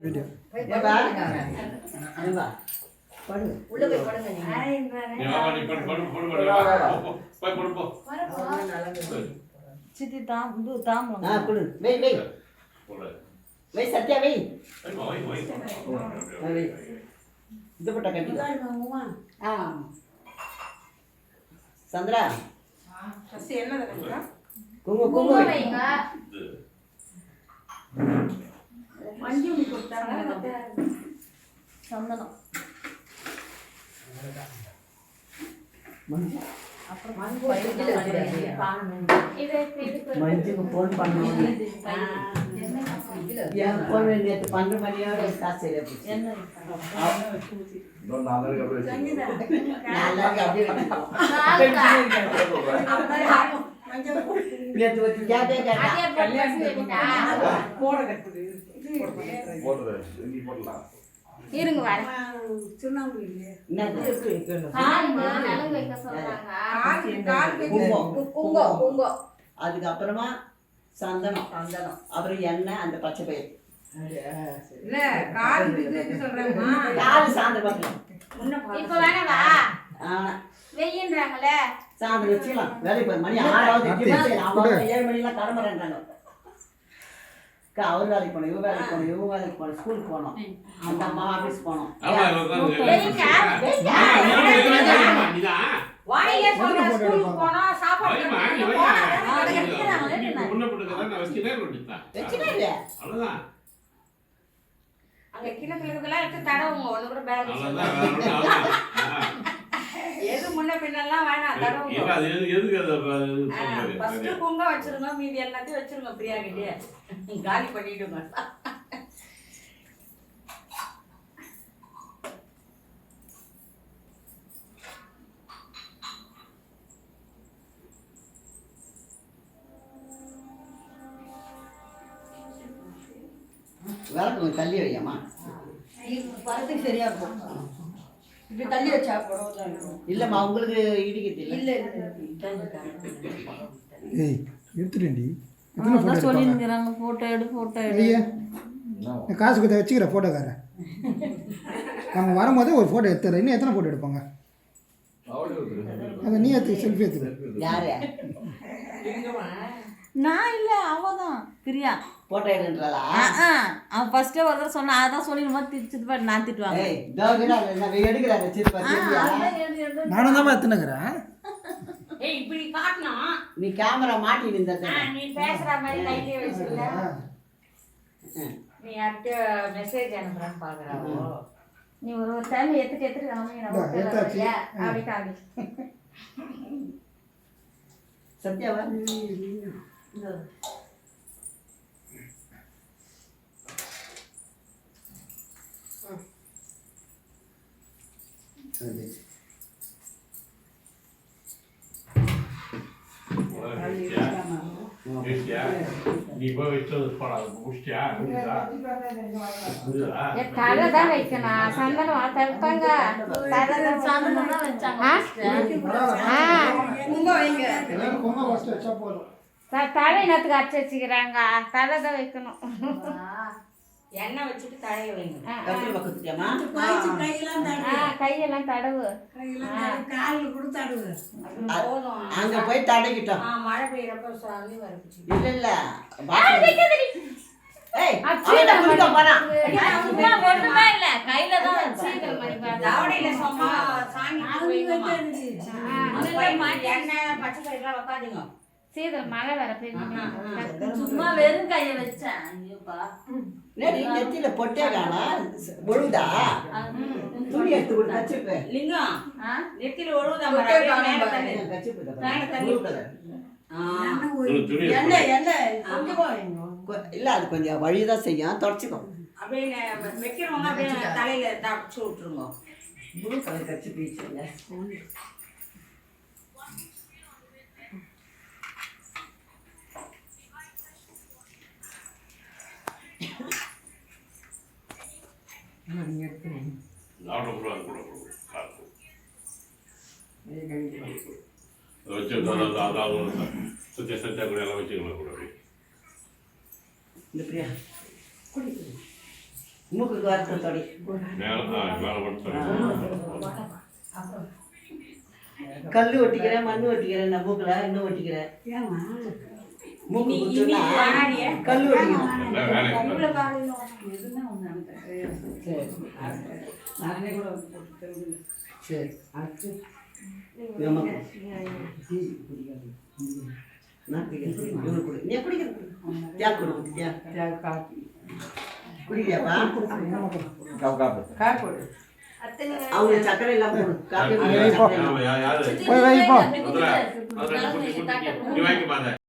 Video சித்தி தாம்பலம் சத்யா வை இதுபட்ட கட்டி சந்திரா குங்கு குங்கு மஞ்சள் சந்தனம் மஞ்சுக்கு போன் பண்ணணும் என் போன் நேற்று 12 மணியோட காசு இருங்க வர அதுக்கப்புறமா சந்தனம் அப்புறம் எண்ணெய் அந்த பச்சை பயிர் சாயந்தரம் சாயந்தரம் வச்சுக்கலாம் வேலைக்கு போய் மணி 6 7 மணிலாம் கிளம்புறேன்றாங்க அவர் வேலைக்கு போனோம் இவங்க வேலைக்கு போனோம் ஸ்கூலுக்கு போனோம் அந்த அம்மா ஆஃபீஸ் போனோம் அங்க கிணக்குலாம் எடுத்து தடவுங்க ஒண்ணு கூட பேலன்ஸ் எது முன்ன பின்னெல்லாம் வேணாம் தடவுங்க ஃபர்ஸ்ட் குங்க வச்சிருங்க மீதி எல்லாத்தையும் வச்சிருங்க பிரியா கிட்டே காலி பண்ணிடுங்க விளக்கு கொஞ்சம் தள்ளி வையம்மா வரதுக்கு சரியா இருக்கும் இப்படி தள்ளி வச்சா போடுவோம் இல்லம்மா உங்களுக்கு இடிக்கிறது இல்லை ஏய் எடுத்துட்டேன்டி அதான் சொல்லிருக்கிறாங்க ஃபோட்டோ எடு ஐயா நான் காசு கொடுத்து வச்சுக்கிறேன் ஃபோட்டோக்காரன் அவங்க வரும்போதே ஒரு ஃபோட்டோ எடுத்துறேன் இன்னும் எத்தனை ஃபோட்டோ எடுப்பாங்க அதை நீ எடுத்து செல்ஃபி எடுத்துக்க யாரு நான் இல்லை அவதான் பிரியா போட்டோ எடுன்றாளா அவன் ஃபர்ஸ்டே ஒரு தடவை சொன்னா அதான் சொல்லிடுமா திட்டு பாட்டு நான் திட்டுவாங்க ஏய் தோகனா எடுக்கறாங்க சிற்பா நானும் தான் எடுத்துனுக்குறேன் ஏய் இப்படி காட்டணும் நீ கேமரா மாட்டி நின்றத நீ பேசுற மாதிரி கையிலே வச்சிருக்க நீ யார்கிட்ட மெசேஜ் அனுப்புறன்னு பாக்குறாவோ நீ ஒரு டைம் எடுத்துட்டு அப்படி காமி சத்யாவா நீ போய் வச்சது போடாது முடிச்சியா தலைதான் வைக்கணும் சந்தனம் தடுப்பாங்க சந்தனம் தான் வச்சாங்க தலை என்னத்துக்கு அரைச்சி வச்சுக்கிறாங்க தலை தான் வைக்கணும் எண்ணெய் வச்சுட்டு தலையை வைங்க கத்திரி பக்கத்துட்டியாமா கையெல்லாம் தடவு காலில் கூட தடவு போதும் அங்க போய் தடவிட்டோம் மழை பெய்யறப்ப சொல்லி வரப்பிச்சு இல்ல இல்ல ஏய் அவள குடிக்க போறா சும்மா ஒண்ணுமே இல்ல கையில தான் சீக்கிரம் மாதிரி தாவடையில சும்மா சாமி எண்ணெய் பச்சை பயிரெல்லாம் வைக்காதீங்க சீதல் மழை வர சும்மா வெறும் கையை வச்சேன் ஐயோப்பா நேடி நெத்தில பொட்டே காணா ஒழுதா துணி எடுத்து கொடு கச்சிப்பு லிங்கம் நெத்தில ஒழுதா மேல தண்ணி கச்சிப்பு மேல தண்ணி இல்ல அது கொஞ்சம் வழிதான் செய்யும் தொடச்சிக்கோ அப்படியே வைக்கிறவங்க அப்படியே தலையில தப்பிச்சு விட்டுருங்க ப்ளூ கலர் கச்சிப்பு வச்சுங்க சத்யா கூட எல்லாம் வச்சுக்கலாம் கூட இந்த பிரியா குடி மூக்குக்கு வரட்டும் தொடி. மேலே கொடுத்து கல் ஒட்டிக்கிறேன், மண் ஒட்டிக்கிறேன், நான் மூக்குல இன்னும் ஒட்டிக்கிறேன். ஏம்மா மூக்கு குத்துனா கல் ஒட்டிக்கிறேன். எல்லாம் வேலை எதுனா ஒன்று அந்த சரி நானே கூட போட்டு சரி அடுத்து நமக்கு டீ குடிக்காது. நான் குடிக்கிறேன். இவனு குடி. நீ குடிக்கிறது. யார் குடி? யார்? காப்பி குடிக்கலையாப்பா? காப்பி போடு. அவங்களுக்கு சக்கரை இல்லாம போடு. காப்பி இப்போ. சக்கரை இல்லாம. யாரு போய் வை இப்போ நீ வாங்கி பாருங்க